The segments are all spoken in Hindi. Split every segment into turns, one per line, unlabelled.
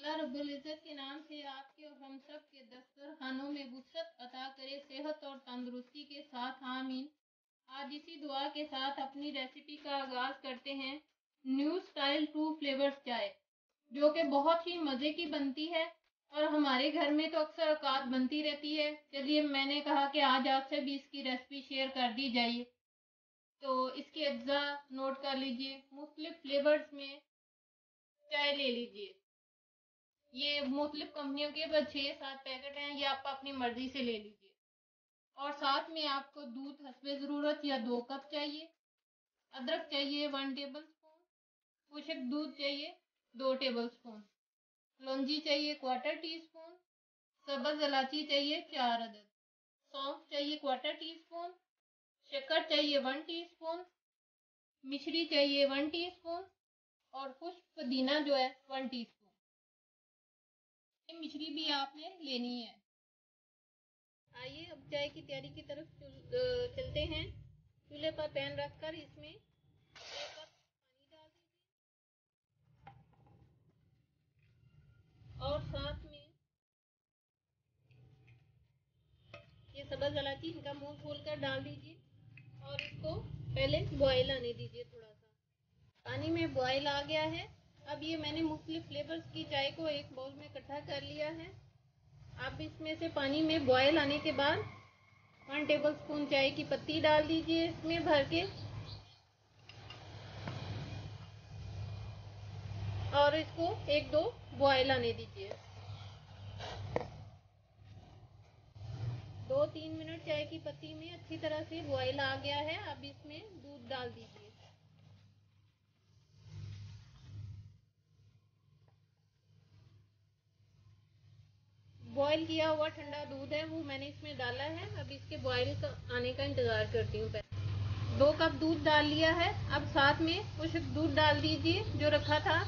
अल्लाह रब्बुल इज़्ज़त के नाम से आपके और हम सब के दस्तरखानों में वुसअत अता करे, सेहत और तंदुरुस्ती के साथ, आमीन। आज इसी दुआ के साथ अपनी रेसिपी का आगाज़ करते हैं। न्यू स्टाइल 2 फ्लेवर्स चाय, जो कि बहुत ही मज़े की बनती है और हमारे घर में तो अक्सर औकात बनती रहती है। चलिए, मैंने कहा कि आज आपसे भी इसकी रेसिपी शेयर कर दी जाए। तो इसके अज्जा नोट कर लीजिए। मुख्तलिफ फ्लेवर्स में चाय ले लीजिए। ये मुख्तलिफ कंपनियों के 6-7 पैकेट हैं, ये आप अपनी मर्जी से ले लीजिए। और साथ में आपको दूध हस्बे ज़रूरत या 2 कप चाहिए। अदरक चाहिए 1 टेबल स्पून। खुशक दूध चाहिए 2 टेबल स्पून। लौंजी चाहिए 1/4 टीस्पून। सब्ज़ इलायची चाहिए 4 अदद। सौंफ चाहिए 1/4 टीस्पून। शक्कर चाहिए 1 टीस्पून। मिश्री चाहिए 1 टीस्पून। और खुश्क पुदीना जो है 1 टीस्पून। ये मिश्री भी आपने लेनी है। आइए अब चाय की तैयारी की तरफ चलते हैं। चूल्हे पर पैन रखकर इसमें 1 कप पानी डाल दीजिए और साथ में ये सब्ज़ इलायची, इनका मुंह खोलकर डाल दीजिए और इसको पहले बॉयल आने दीजिए। थोड़ा सा पानी में बॉयल आ गया है। अब ये मैंने मुख्तलिफ फ्लेवर्स की चाय को एक बाउल में इकट्ठा कर लिया है। अब इसमें से पानी में बॉयल आने के बाद 1 टेबल स्पून चाय की पत्ती डाल दीजिए इसमें भर के और इसको 1-2 बॉयल आने दीजिए। 2-3 मिनट चाय की पत्ती में अच्छी तरह से बॉयल आ गया है। अब इसमें दूध डाल दीजिए। बॉयल किया हुआ ठंडा दूध है वो मैंने इसमें डाला है। अब इसके बॉयल आने का इंतज़ार करती हूँ। 2 कप दूध डाल लिया है। अब साथ में कुछ दूध डाल दीजिए जो रखा था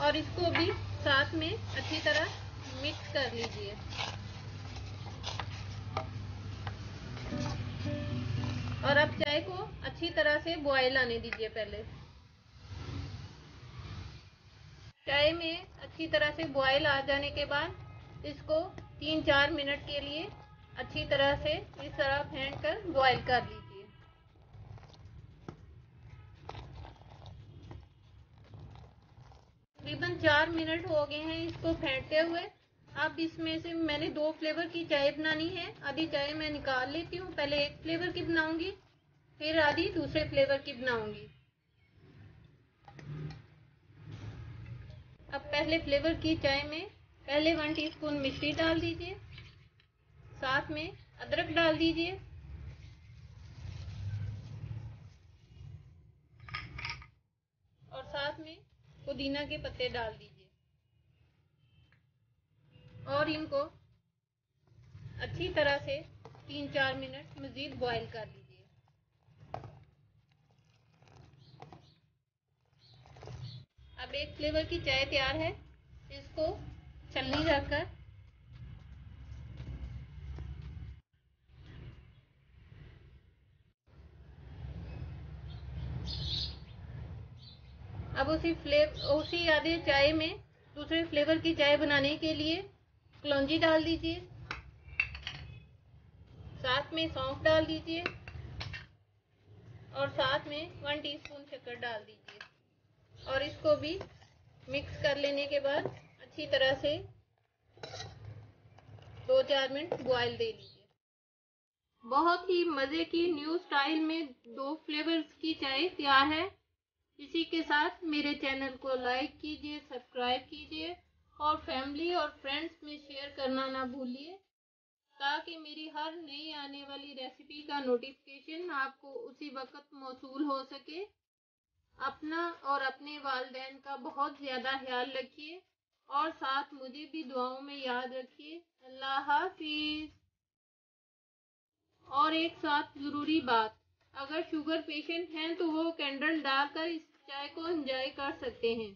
और इसको भी साथ में अच्छी तरह मिक्स कर लीजिए। और अब चाय को अच्छी तरह से बॉयल आने दीजिए। पहले चाय में अच्छी तरह से बॉयल आ जाने के बाद इसको 3-4 मिनट के लिए अच्छी तरह से इस तरह फेंट कर बॉयल कर लीजिए। तकरीबन 4 मिनट हो गए हैं इसको फेंटते हुए। अब इसमें से मैंने 2 फ्लेवर की चाय बनानी है। आधी चाय मैं निकाल लेती हूँ। पहले एक फ्लेवर की बनाऊंगी, फिर आधी दूसरे फ्लेवर की बनाऊंगी। अब पहले फ्लेवर की चाय में पहले 1 टीस्पून मिश्री डाल दीजिए। साथ में अदरक डाल दीजिए और साथ में पुदीना के पत्ते डाल दीजिए और इनको अच्छी तरह से 3-4 मिनट मज़ीद बॉयल कर लीजिए। अब एक फ्लेवर की चाय तैयार है। इसको छलनी रखकर अब उसी आधे चाय में दूसरे फ्लेवर की चाय बनाने के लिए कलौंजी डाल दीजिए। साथ में सौंफ डाल दीजिए और साथ में 1 टीस्पून शक्कर डाल दीजिए और इसको भी मिक्स कर लेने के बाद अच्छी तरह से 2-4 मिनट बॉयल दे लीजिए। बहुत ही मज़े की न्यू स्टाइल में 2 फ्लेवर्स की चाय तैयार है। इसी के साथ मेरे चैनल को लाइक कीजिए, सब्सक्राइब कीजिए और फैमिली और फ्रेंड्स में शेयर करना ना भूलिए, ताकि मेरी हर नई आने वाली रेसिपी का नोटिफिकेशन आपको उसी वक्त मौसूल हो सके। अपना और अपने वालिदैन का बहुत ज़्यादा ख्याल रखिए और साथ मुझे भी दुआओं में याद रखिए। अल्लाह हाफिज़। और एक साथ ज़रूरी बात, अगर शुगर पेशेंट हैं तो वो कैंडल डालकर इस चाय को एंजॉय कर सकते हैं।